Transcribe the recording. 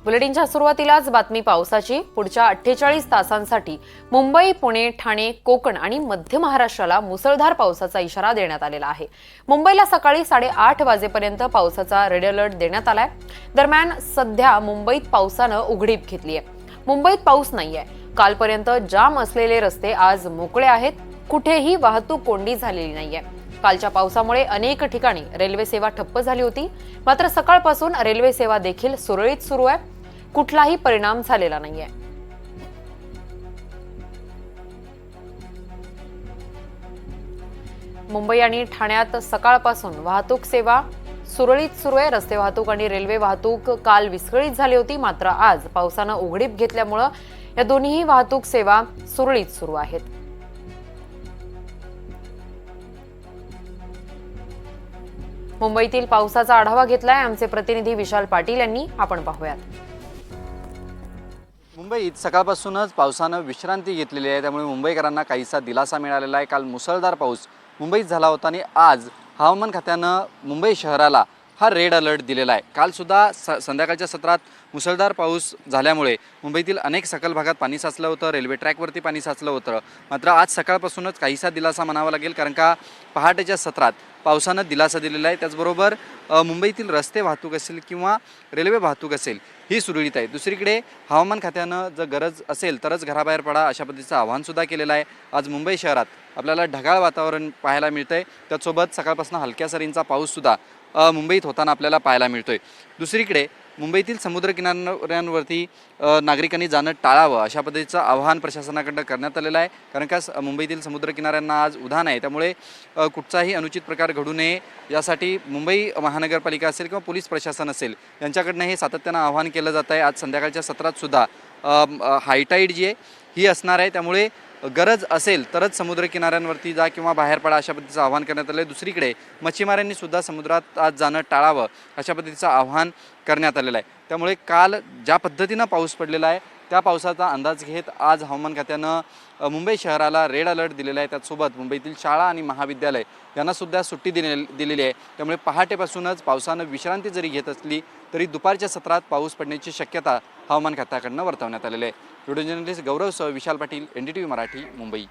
बुलेटिनच्या सुरुवातीलाच बातमी पावसाची। पुढच्या 48 तासांसाठी मुंबई, पुणे, ठाणे, कोकण आणि मध्य महाराष्ट्राला मुसळधार पावसाचा इशारा देण्यात आलेला आहे। मुंबईला सकाळी 8:30 वाजेपर्यंत पावसाचा रेड अलर्ट देण्यात आलाय। दरम्यान सध्या मुंबईत पावसानं उघडीप घेतली आहे। मुंबईत पाऊस नाहीये। कालपर्यंत जाम असलेले रस्ते आज मोकळे आहेत। कुठेही वाहतूक कोंडी झालेली नाहीये। कालच्या पावसामुळे अनेक ठिकाणी रेल्वे सेवा ठप्प झाली होती, मात्र सकाळपासून रेल्वे सेवा देखील सुरळीत सुरू आहे। कुठलाही परिणाम झालेला नाहीये। मुंबई आणि ठाण्यात सकाळपासून वाहतूक सेवा सुरळीत सुरू आहे। रस्ते वाहतूक आणि रेल्वे वाहतूक काल विस्कळीत झाली होती, मात्र आज पावसानं उघडीप घेतल्यामुळे या दोन्ही वाहतूक सेवा सुरळीत सुरू आहेत। मुंबईतील पावसाचा आढावा घेतलाय आमचे प्रतिनिधी विशाल पाटील यांनी। आपण पाहूयात। मुंबईत सकाळपासूनच पावसानं विश्रांती घेतलेली आहे, त्यामुळे मुंबईकरांना काहीसा दिलासा मिळालेला आहे। काल मुसळधार पाऊस मुंबईत झाला होता आणि आज हवामान खात्यानं मुंबई शहराला हा रेड अलर्ट दिलेला आहे। काल सुद्धा संध्याकाळच्या सत्रात मुसळधार पाऊस झाल्यामुळे मुंबईतील अनेक सखल भागात पाणी साचलं होतं, रेल्वे ट्रॅकवरती पाणी साचलं होतं। मात्र आज सकाळपासूनच काहीसा दिलासा म्हणावा लागेल, कारण का पहाटेच्या सत्रात पावसानं दिलासा दिलेला आहे। त्याचबरोबर मुंबईतील रस्ते वाहतूक असेल किंवा रेल्वे वाहतूक असेल ही सुरळीत आहे। दुसरीकडे हवामान खात्यानं जर गरज असेल तरच घराबाहेर पडा अशा पद्धतीचं आवाहनसुद्धा केलेलं आहे। आज मुंबई शहरात आपल्याला ढगाळ वातावरण पाहायला मिळतंय, त्यासोबत सकाळपासून हलक्या सरींचा पाऊससुद्धा मुंबईत होताना आपल्याला पाहायला मिळतोय। दुसरीकडे मुंबईतील समुद्र किनाऱ्यांवरती नागरिकांनी जाणं टाळावं अशा पद्धतीचं आवाहन प्रशासनाकडनं करण्यात आलेलं आहे, कारण का मुंबईतील समुद्र किनाऱ्यांना आज उधाण आहे। त्यामुळे कुठचाही अनुचित प्रकार घडू नये यासाठी मुंबई महानगरपालिका असेल किंवा पोलीस प्रशासन असेल यांच्याकडनं हे सातत्यानं आवाहन केलं जात आहे। आज संध्याकाळच्या सत्रात सुद्धा हायटाईड जी आहे ही असणार आहे, त्यामुळे गरज असेल तरच समुद्र किनाऱ्यांवरती जा किंवा बाहेर पडा अशा पद्धतीचं आवाहन करण्यात आलं आहे। दुसरीकडे मच्छीमारांनी सुद्धा समुद्रात आज जाणं टाळावं अशा पद्धतीचं आवाहन करण्यात आलेलं आहे। त्यामुळे काल ज्या पद्धतीनं पाऊस पडलेला आहे त्या पावसाचा अंदाज घेत आज हवामान खात्यानं मुंबई शहराला रेड अलर्ट दिलेला आहे। त्याचसोबत मुंबईतील शाळा आणि महाविद्यालय यांनासुद्धा सुट्टी दिलेली आहे। त्यामुळे पहाटेपासूनच पावसानं विश्रांती जरी घेत असली तरी दुपारच्या सत्रात पाऊस पडण्याची शक्यता हवामान खात्याकडनं वर्तवण्यात आलेली आहे। व्हिडिओ जर्नलिस्ट गौरव सह विशाल पाटील, NDTV मराठी, मुंबई।